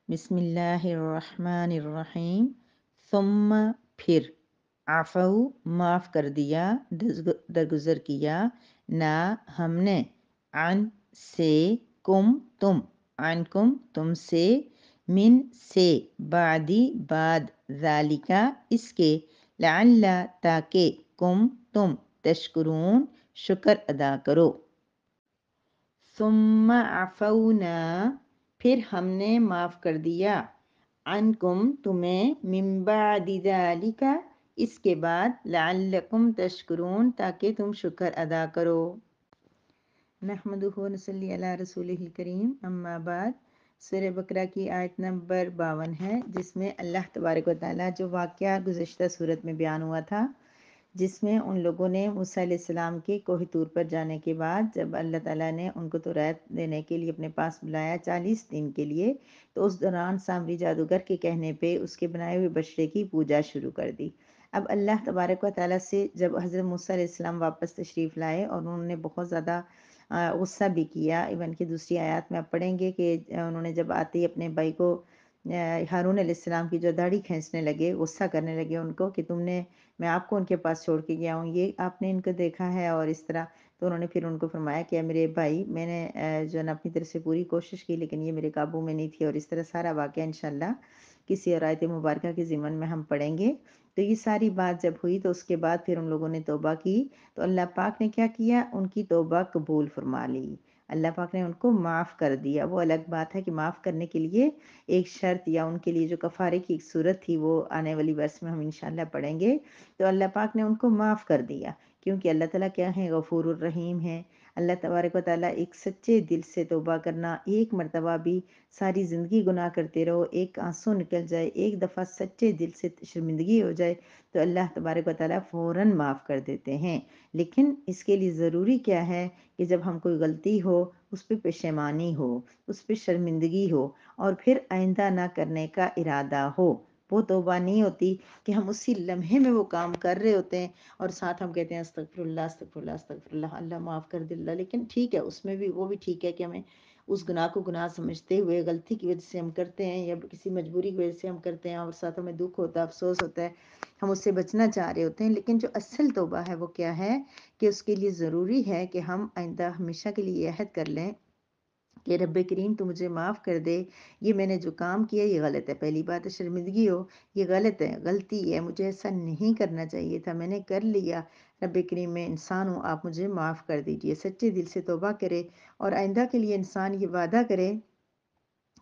بسم اللہ الرحمن الرحیم ثم پھر عفو معاف کر دیا درگزر کیا نا ہم نے عن سے تم سے من سے بعدی بعد ذالکا اس کے لعل تاکہ تم تشکرون شکر ادا کرو ثم عفونا پھر ہم نے معاف کر دیا عنکم تمہیں من بعد ذالک اس کے بعد لعلکم تشکرون تاکہ تم شکر ادا کرو نحمدہ و نصلی علی رسولہ الکریم اما بعد سورہ بقرہ کی آیت نمبر 52 ہے جس میں اللہ تبارک و تعالیٰ جو واقعہ گزشتہ صورت میں بیان ہوا تھا جس میں ان لوگوں نے موسیٰ علیہ السلام کے کوہ طور پر جانے کے بعد جب اللہ تعالیٰ نے ان کو تورات دینے کے لیے اپنے پاس بلایا 40 دن کے لیے تو اس دوران سامری جادوگر کے کہنے پہ اس کے بنائے ہوئے بچڑے کی پوجا شروع کر دی۔ اب اللہ تبارک و تعالیٰ سے جب حضرت موسیٰ علیہ السلام واپس تشریف لائے اور انہوں نے بہت زیادہ غصہ بھی کیا، ایون کہ دوسری آیات میں آپ پڑھیں گے کہ انہوں نے جب آتے ہی اپنے بھائی کو ہارون علیہ السلام کی جو داڑھی کھینچنے لگے، غصہ کرنے لگے ان کو کہ تم نے میں آپ کو ان کے پاس چھوڑ کے گیا ہوں، یہ آپ نے ان کو دیکھا ہے اور اس طرح۔ تو انہوں نے پھر ان کو فرمایا کہ میرے بھائی میں نے جو ہے نا اپنی طرف سے پوری کوشش کی لیکن یہ میرے قابو میں نہیں تھی، اور اس طرح سارا واقعہ انشاءاللہ کسی اور آیت مبارکہ کے ضمن میں ہم پڑھیں گے۔ تو یہ ساری بات جب ہوئی تو اس کے بعد پھر ان لوگوں نے توبہ کی تو اللہ پاک نے کیا کیا، ان کی توبہ قبول فرما لی، اللہ پاک نے ان کو معاف کر دیا۔ وہ الگ بات ہے کہ معاف کرنے کے لیے ایک شرط یا ان کے لیے جو کفارے کی ایک صورت تھی وہ آنے والی ورس میں ہم انشاءاللہ پڑھیں گے۔ تو اللہ پاک نے ان کو معاف کر دیا کیونکہ اللہ تعالیٰ کیا ہے، غفور الرحیم ہے۔ اللہ تبارک و تعالیٰ ایک سچے دل سے توبہ کرنا، ایک مرتبہ بھی ساری زندگی گناہ کرتے رہو، ایک آنسو نکل جائے، ایک دفعہ سچے دل سے شرمندگی ہو جائے تو اللہ تبارک و تعالیٰ فوراً معاف کر دیتے ہیں۔ لیکن اس کے لیے ضروری کیا ہے کہ جب ہم کوئی غلطی ہو اس پہ پشیمانی ہو، اس پہ شرمندگی ہو اور پھر آئندہ نہ کرنے کا ارادہ ہو۔ وہ توبہ نہیں ہوتی کہ ہم اسی لمحے میں وہ کام کر رہے ہوتے ہیں اور ساتھ ہم کہتے ہیں استغفر اللہ استغفر اللہ استغفر اللہ، اللہ معاف کر دے اللہ۔ لیکن ٹھیک ہے، اس میں بھی وہ بھی ٹھیک ہے کہ ہمیں اس گناہ کو گناہ سمجھتے ہوئے غلطی کی وجہ سے ہم کرتے ہیں یا کسی مجبوری کی وجہ سے ہم کرتے ہیں اور ساتھ ہمیں دکھ ہوتا ہے، افسوس ہوتا ہے، ہم اس سے بچنا چاہ رہے ہوتے ہیں۔ لیکن جو اصل توبہ ہے وہ کیا ہے کہ اس کے لیے ضروری ہے کہ ہم آئندہ ہمیشہ کے لیے یہ عہد کر لیں کہ رب کریم تو مجھے معاف کر دے، یہ میں نے جو کام کیا یہ غلط ہے۔ پہلی بات ہے شرمندگی ہو، یہ غلط ہے، غلطی ہے، مجھے ایسا نہیں کرنا چاہیے تھا، میں نے کر لیا، رب کریم میں انسان ہوں، آپ مجھے معاف کر دیجئے۔ سچے دل سے توبہ کرے اور آئندہ کے لیے انسان یہ وعدہ کرے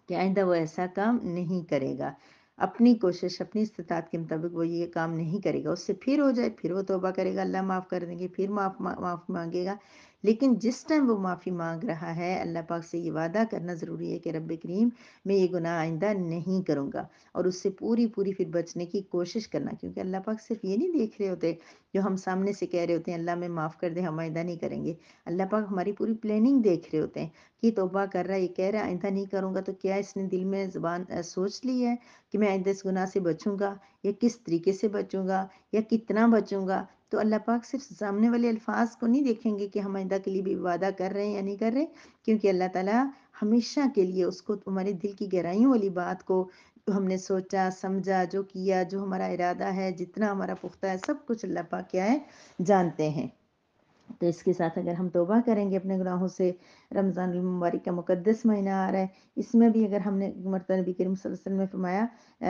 کہ آئندہ وہ ایسا کام نہیں کرے گا، اپنی کوشش اپنی استطاعت کے مطابق وہ یہ کام نہیں کرے گا، اس سے پھر ہو جائے پھر وہ توبہ کرے گا، اللہ معاف کر دیں گے، پھر معاف مانگے گا۔ لیکن جس ٹائم وہ معافی مانگ رہا ہے اللہ پاک سے یہ وعدہ کرنا ضروری ہے کہ رب کریم میں یہ گناہ آئندہ نہیں کروں گا، اور اس سے پوری پھر بچنے کی کوشش کرنا، کیونکہ اللہ پاک صرف یہ نہیں دیکھ رہے ہوتے جو ہم سامنے سے کہہ رہے ہوتے ہیں اللہ میں معاف کر دے ہم آئندہ نہیں کریں گے، اللہ پاک ہماری پوری پلاننگ دیکھ رہے ہوتے ہیں کہ توبہ کر رہا ہے، یہ کہہ رہا ہے آئندہ نہیں کروں گا، تو کیا اس نے دل میں زبان سوچ لی ہے کہ میں آئندہ اس گناہ سے بچوں گا یا کس طریقے سے بچوں گا یا کتنا بچوں گا۔ تو اللہ پاک صرف سامنے والے الفاظ کو نہیں دیکھیں گے کہ ہم آئندہ کے لیے بھی وعدہ کر رہے ہیں یا نہیں کر رہے، کیونکہ اللہ تعالیٰ ہمیشہ کے لیے اس کو تمہارے دل کی گہرائیوں والی بات کو جو ہم نے سوچا سمجھا جو کیا جو ہمارا ارادہ ہے جتنا ہمارا پختہ ہے سب کچھ اللہ پاک کیا ہے جانتے ہیں۔ تو اس کے ساتھ اگر ہم توبہ کریں گے اپنے گناہوں سے، رمضان المبارک کا مقدس مہینہ آ رہا ہے، اس میں بھی اگر ہم نے مرتبہ نبی کریم صلی اللہ علیہ وسلم نے فرمایا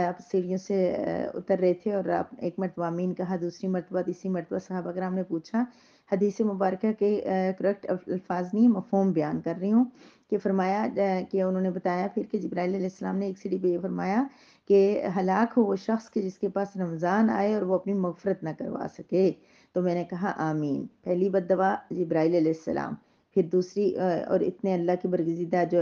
آپ سیڑھیوں سے اتر رہے تھے اور آپ ایک مرتبہ آمین کہا، دوسری مرتبہ تیسری مرتبہ صحابہ کرام نے پوچھا، حدیث مبارکہ کے کریکٹ الفاظ نہیں مفہوم بیان کر رہی ہوں، کہ فرمایا کہ انہوں نے بتایا پھر کہ جبرائیل علیہ السلام نے ایک سیڑھی پہ یہ فرمایا کہ ہلاک ہو وہ شخص کہ جس کے پاس رمضان آئے اور وہ اپنی مغفرت نہ کروا سکے۔ تو میں نے کہا آمین، پہلی بد دعا جبرائیل علیہ السلام، پھر دوسری اور اتنے اللہ کے برگزیدہ جو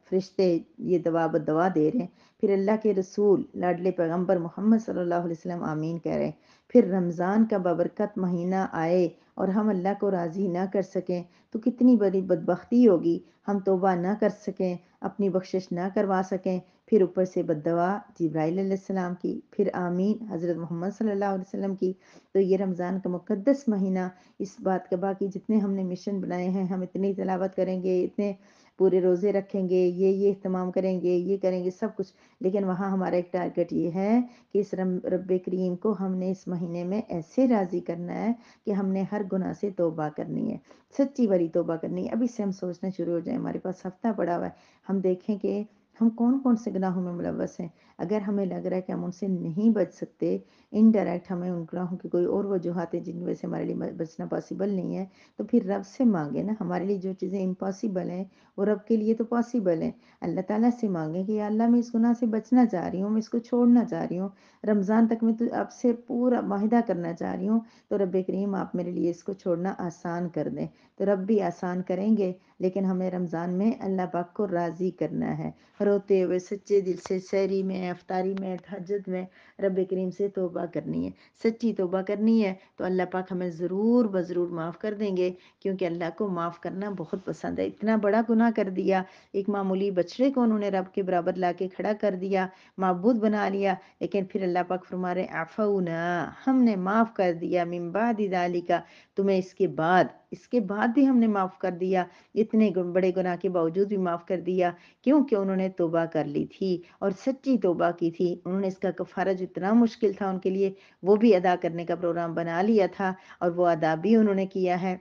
فرشتے یہ دعا بد دعا دے رہے ہیں، پھر اللہ کے رسول لاڈلے پیغمبر محمد صلی اللہ علیہ وسلم آمین کہہ رہے ہیں، پھر رمضان کا بابرکت مہینہ آئے اور ہم اللہ کو راضی نہ کر سکیں تو کتنی بڑی بدبختی ہوگی، ہم توبہ نہ کر سکیں، اپنی بخشش نہ کروا سکیں، پھر اوپر سے بد دعا جبرائیل علیہ السلام کی، پھر آمین حضرت محمد صلی اللہ علیہ وسلم کی۔ تو یہ رمضان کا مقدس مہینہ، اس بات کا باقی جتنے ہم نے مشن بنائے ہیں ہم اتنی تلاوت کریں گے، اتنے پورے روزے رکھیں گے، یہ اہتمام کریں گے، یہ کریں گے سب کچھ، لیکن وہاں ہمارا ایک ٹارگٹ یہ ہے کہ اس رب کریم کو ہم نے اس مہینے میں ایسے راضی کرنا ہے کہ ہم نے ہر گناہ سے توبہ کرنی ہے، سچی بری توبہ کرنی ہے۔ ابھی سے ہم سوچنا شروع ہو جائیں، ہمارے پاس ہفتہ پڑا ہوا ہے، ہم دیکھیں کہ ہم کون کون سے گناہوں میں ملوث ہیں۔ اگر ہمیں لگ رہا ہے کہ ہم ان سے نہیں بچ سکتے، انڈائریکٹ ہمیں ان گناہوں کی کوئی اور وجوہات ہیں جن کی وجہ سے ہمارے لیے بچنا پاسبل نہیں ہے، تو پھر رب سے مانگے نا، ہمارے لیے جو چیزیں امپاسبل ہیں وہ رب کے لیے تو پاسبل ہیں۔ اللہ تعالیٰ سے مانگیں کہ یا اللہ میں اس گناہ سے بچنا چاہ رہی ہوں، میں اس کو چھوڑنا چاہ رہی ہوں، رمضان تک میں تو آپ سے پورا معاہدہ کرنا چاہ رہی ہوں، تو رب کریم آپ میرے لیے اس کو چھوڑنا آسان کر دیں۔ تو رب بھی آسان کریں گے، لیکن ہمیں رمضان میں اللہ پاک کو راضی کرنا ہے، روتے ہوئے سچے دل سے سحری میں، افطاری میں، تہجد میں رب کریم سے توبہ کرنی ہے، سچی توبہ کرنی ہے، تو اللہ پاک ہمیں ضرور بضرور معاف کر دیں گے، کیونکہ اللہ کو معاف کرنا بہت پسند ہے۔ اتنا بڑا گناہ کر دیا، ایک معمولی بچڑے کو انہوں نے رب کے برابر لا کے کھڑا کر دیا، معبود بنا لیا، لیکن پھر اللہ پاک فرما رہے عفونا، ہم نے معاف کر دیا، من بعد ذالک، تمہیں اس کے بعد بھی ہم نے معاف کر دیا، اتنے بڑے گناہ کے باوجود بھی معاف کر دیا، کیونکہ انہوں نے توبہ کر لی تھی اور سچی توبہ کی تھی، انہوں نے اس کا کفارہ جو اتنا مشکل تھا ان کے لیے وہ بھی ادا کرنے کا پروگرام بنا لیا تھا، اور وہ ادا بھی انہوں نے کیا ہے۔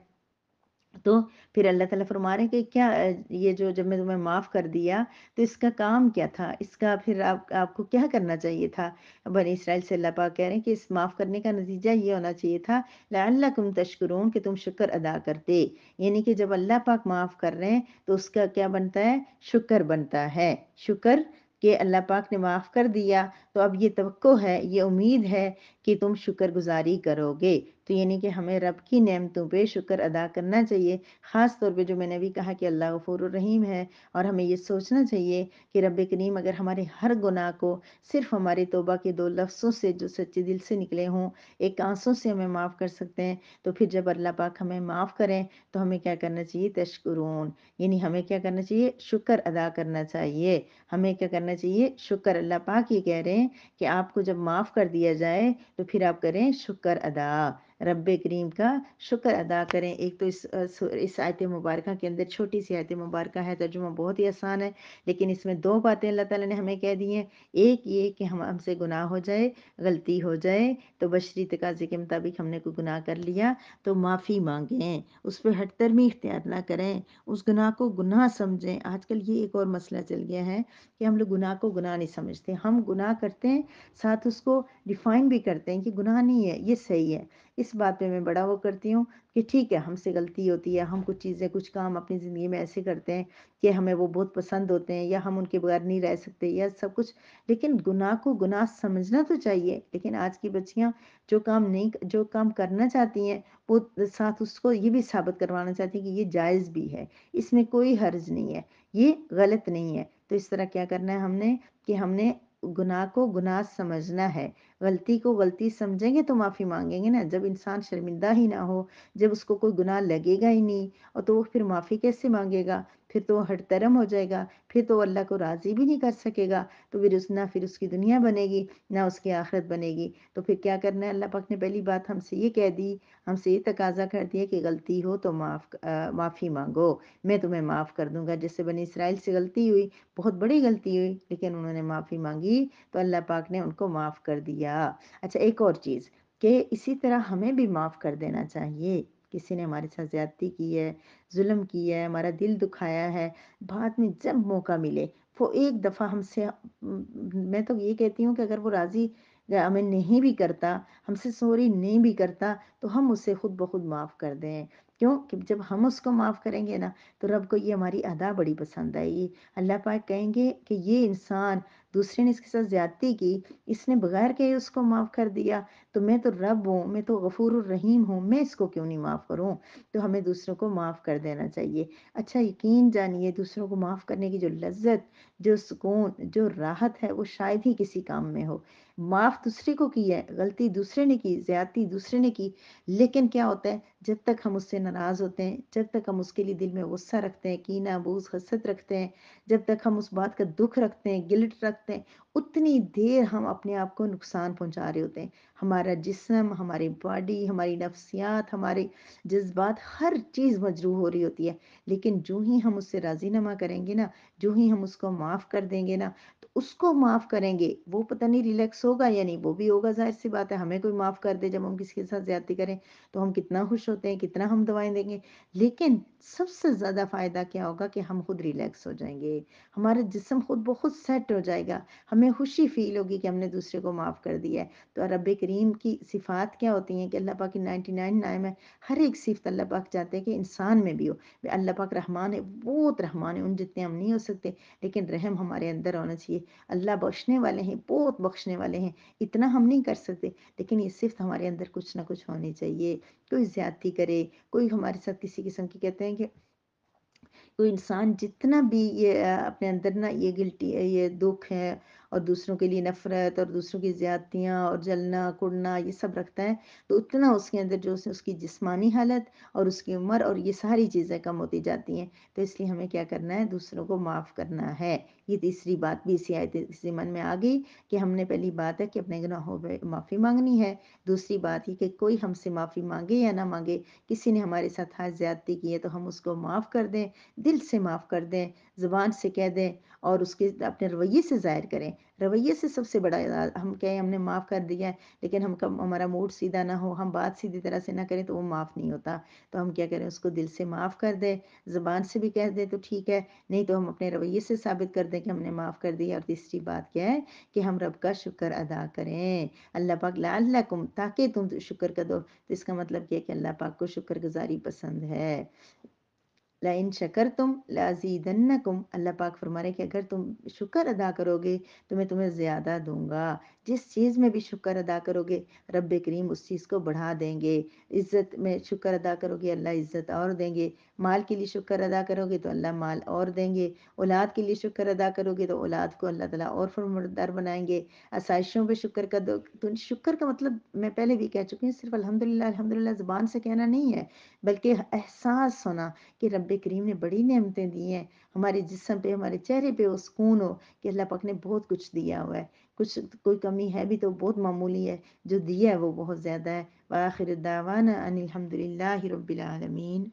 تو پھر اللہ تعالیٰ فرما رہے ہیں کہ کیا یہ جو جب میں تمہیں معاف کر دیا تو اس کا کام کیا تھا، اس کا پھر آپ کو کیا کرنا چاہیے تھا۔ بنی اسرائیل سے اللہ پاک کہہ رہے ہیں کہ اس معاف کرنے کا نتیجہ یہ ہونا چاہیے تھا لعلکم تشکرون، کہ تم شکر ادا کرتے، یعنی کہ جب اللہ پاک معاف کر رہے ہیں تو اس کا کیا بنتا ہے، شکر بنتا ہے، شکر کہ اللہ پاک نے معاف کر دیا، تو اب یہ توقع ہے، یہ امید ہے کہ تم شکر گزاری کرو گے۔ تو یعنی کہ ہمیں رب کی نعمتوں پہ شکر ادا کرنا چاہیے، خاص طور پہ جو میں نے بھی کہا کہ اللہ غفور الرحیم ہے، اور ہمیں یہ سوچنا چاہیے کہ رب کریم اگر ہمارے ہر گناہ کو صرف ہماری توبہ کے 2 لفظوں سے جو سچے دل سے نکلے ہوں، ایک آنسوں سے ہمیں معاف کر سکتے ہیں، تو پھر جب اللہ پاک ہمیں معاف کریں تو ہمیں کیا کرنا چاہیے، تشکرون، یعنی ہمیں کیا کرنا چاہیے، شکر ادا کرنا چاہیے، ہمیں کیا کرنا چاہیے، شکر۔ اللہ پاک یہ کہہ رہے ہیں کہ آپ کو جب معاف کر دیا جائے تو پھر آپ کریں شکر ادا، رب کریم کا شکر ادا کریں۔ ایک تو اس آیت مبارکہ کے اندر چھوٹی سی آیت مبارکہ ہے، ترجمہ بہت ہی آسان ہے، لیکن اس میں 2 باتیں اللہ تعالیٰ نے ہمیں کہہ دی ہیں۔ ایک یہ کہ ہم سے گناہ ہو جائے، غلطی ہو جائے، تو بشری تقاضے کے مطابق ہم نے کوئی گناہ کر لیا تو معافی مانگیں، اس پہ ہٹ درمی اختیار نہ کریں، اس گناہ کو گناہ سمجھیں۔ آج کل یہ ایک اور مسئلہ چل گیا ہے کہ ہم لوگ گناہ کو گناہ نہیں سمجھتے، ہم گناہ کرتے ہیں، ساتھ اس کو ڈیفائن بھی کرتے ہیں کہ گناہ نہیں ہے، یہ صحیح ہے۔ اس بات پہ میں بڑا وہ کرتی ہوں کہ ٹھیک ہے، ہم سے غلطی ہوتی ہے، ہم کچھ چیزیں کچھ کام اپنی زندگی میں ایسے کرتے ہیں کہ ہمیں وہ بہت پسند ہوتے ہیں، یا ہم ان کے بغیر نہیں رہ سکتے، یا سب کچھ، لیکن گناہ کو گناہ سمجھنا تو چاہیے۔ لیکن آج کی بچیاں جو کام کرنا چاہتی ہیں وہ ساتھ اس کو یہ بھی ثابت کروانا چاہتی ہیں کہ یہ جائز بھی ہے، اس میں کوئی حرج نہیں ہے، یہ غلط نہیں ہے۔ تو اس طرح کیا کرنا ہے ہم نے کہ ہم نے گناہ کو گناہ سمجھنا ہے، غلطی کو غلطی سمجھیں گے تو معافی مانگیں گے نا۔ جب انسان شرمندہ ہی نہ ہو، جب اس کو کوئی گناہ لگے گا ہی نہیں، اور تو وہ پھر معافی کیسے مانگے گا، پھر تو وہ ہٹ درم ہو جائے گا، پھر تو وہ اللہ کو راضی بھی نہیں کر سکے گا، تو پھر اس کی دنیا بنے گی نہ اس کی آخرت بنے گی۔ تو پھر کیا کرنا ہے، اللہ پاک نے پہلی بات ہم سے یہ کہہ دی، ہم سے یہ تقاضا کر دیا کہ غلطی ہو تو معافی مانگو، میں تمہیں معاف کر دوں گا۔ جیسے بنی اسرائیل سے غلطی ہوئی، بہت بڑی غلطی ہوئی، لیکن انہوں نے معافی مانگی تو اللہ پاک نے ان کو معاف کر دیا۔ اچھا، ایک اور چیز کہ اسی طرح ہمیں بھی معاف کر دینا چاہیے، کسی نے ہمارے ساتھ زیادتی کی ہے، ظلم کی ہے، ہمارا دل دکھایا ہے، بعد میں جب موقع ملے وہ ایک دفعہ ہم سے، میں تو یہ کہتی ہوں کہ اگر وہ راضی ہمیں نہیں بھی کرتا، ہم سے سوری نہیں بھی کرتا، تو ہم اسے خود بخود معاف کر دیں۔ کیوں کہ جب ہم اس کو معاف کریں گے نا تو رب کو یہ ہماری ادا بڑی پسند آئے گی۔ اللہ پاک کہیں گے کہ یہ انسان، دوسرے نے اس کے ساتھ زیادتی کی، اس نے بغیر کہ اس کو معاف کر دیا، تو میں تو رب ہوں، میں تو غفور الرحیم ہوں، میں اس کو کیوں نہیں معاف کروں۔ تو ہمیں دوسروں کو معاف کر دینا چاہیے۔ اچھا، یقین جانیے دوسروں کو معاف کرنے کی جو لذت، جو سکون، جو راحت ہے، وہ شاید ہی کسی کام میں ہو۔ معاف دوسرے کو کی ہے، غلطی دوسرے نے کی، زیادتی دوسرے نے کی، لیکن کیا ہوتا ہے، جب تک ہم اس سے ناراض ہوتے ہیں، جب تک ہم اس کے لیے دل میں غصہ رکھتے ہیں، کینہ، بغض، حسد رکھتے ہیں، جب تک ہم اس بات کا دکھ رکھتے ہیں، گلٹ رکھتے ہیں، اتنی دیر ہم اپنے آپ کو نقصان پہنچا رہے ہوتے ہیں۔ ہمارا جسم، ہماری باڈی، ہماری نفسیات، ہمارے جذبات، ہر چیز مجروح ہو رہی ہوتی ہے۔ لیکن جو ہی ہم اس سے راضی نما کریں گے نا، جو ہی ہم اس کو معاف کر دیں گے نا، تو اس کو معاف کریں گے، وہ پتہ نہیں ریلیکس ہوگا یا نہیں، وہ بھی ہوگا، ظاہر سی بات ہے۔ ہمیں کوئی معاف کر دے جب ہم کسی کے ساتھ زیادتی کریں تو ہم کتنا خوش ہوتے ہیں، کتنا ہم دوائیں دیں گے۔ لیکن سب سے زیادہ فائدہ کیا ہوگا کہ ہم خود ریلیکس ہو جائیں گے، ہمارا جسم خود بخود سیٹ ہو جائے گا، ہمیں خوشی فیل ہوگی کہ ہم نے دوسرے کو معاف کر دیا ہے۔ تو رب کریم کی صفات کیا ہوتی ہیں کہ اللہ پاک کی 99 نام ہے، ہر ایک صفت اللہ پاک چاہتے ہیں کہ انسان میں بھی ہو۔ اللہ پاک رحمان ہے، بہت رحمان ہے، ان جتنے ہم نہیں ہو سکتے، لیکن رحم ہمارے اندر ہونا چاہیے۔ اللہ بخشنے والے ہیں، بہت بخشنے والے ہیں، اتنا ہم نہیں کر سکتے، لیکن یہ صفت ہمارے اندر کچھ نہ کچھ ہونی چاہیے۔ کوئی زیادتی کرے، کوئی ہمارے ساتھ کسی قسم کی، کہتے ہیں کہ کوئی انسان جتنا بھی یہ اپنے اندر نا یہ گلٹی ہے، یہ دکھ ہے، اور دوسروں کے لیے نفرت اور دوسروں کی زیادتیاں اور جلنا کڑنا یہ سب رکھتا ہے، تو اتنا اس کے اندر جو اس کی جسمانی حالت اور اس کی عمر اور یہ ساری چیزیں کم ہوتی جاتی ہیں۔ تو اس لیے ہمیں کیا کرنا ہے؟ دوسروں کو معاف کرنا ہے۔ یہ تیسری بات بھی اسی آیت سے من میں آ گئی کہ ہم نے پہلی بات ہے کہ اپنے گناہوں پہ معافی مانگنی ہے، دوسری بات یہ کہ کوئی ہم سے معافی مانگے یا نہ مانگے، کسی نے ہمارے ساتھ حد زیادتی کی ہے تو ہم اس کو معاف کر دیں، دل سے معاف کر دیں، زبان سے کہہ دیں، اور اس کے اپنے رویے سے ظاہر کریں۔ رویے سے سب سے بڑا ہم کہیں ہم نے معاف کر دیا ہے، لیکن ہمارا موڈ سیدھا نہ ہو، ہم بات سیدھی طرح سے نہ کریں تو وہ معاف نہیں ہوتا۔ تو ہم کیا کریں؟ اس کو دل سے معاف کر دیں، زبان سے بھی کہہ دیں تو ٹھیک ہے، نہیں تو ہم اپنے رویے سے ثابت کر دیں کہ ہم نے معاف کر دیا۔ اور تیسری بات کیا ہے کہ ہم رب کا شکر ادا کریں۔ اللہ پاک لعلکم، تاکہ تم شکر کر دو، تو اس کا مطلب یہ ہے کہ اللہ پاک کو شکر گزاری پسند ہے۔ لَإِن شَكَرْتُمْ لَأَزِيدَنَّكُمْ، اللہ پاک فرما رہے کہ اگر تم شکر ادا کرو گے تو میں تمہیں زیادہ دوں گا۔ جس چیز میں بھی شکر ادا کرو گے رب کریم اس چیز کو بڑھا دیں گے۔ عزت میں شکر ادا کرو گے اللہ عزت اور دیں گے، مال کے لیے شکر ادا کرو گے تو اللہ مال اور دیں گے، اولاد کے لیے شکر ادا کرو گے تو اولاد کو اللہ تعالیٰ اور فرمانبردار بنائیں گے۔ آسائشوں پہ شکر کر دو تو شکر کا مطلب میں پہلے بھی کہہ چکی ہوں، صرف الحمدللہ الحمدللہ زبان سے کہنا نہیں ہے، بلکہ احساس ہونا کہ رب کریم نے بڑی نعمتیں دی ہیں، ہمارے جسم پہ، ہمارے چہرے پہ وہ سکون ہو کہ اللہ پاک نے بہت کچھ دیا ہوا ہے۔ کچھ کوئی کمی ہے بھی تو بہت معمولی ہے، جو دیا ہے وہ بہت زیادہ ہے۔ وآخر الدعوانا ان الحمد للہ رب العالمین۔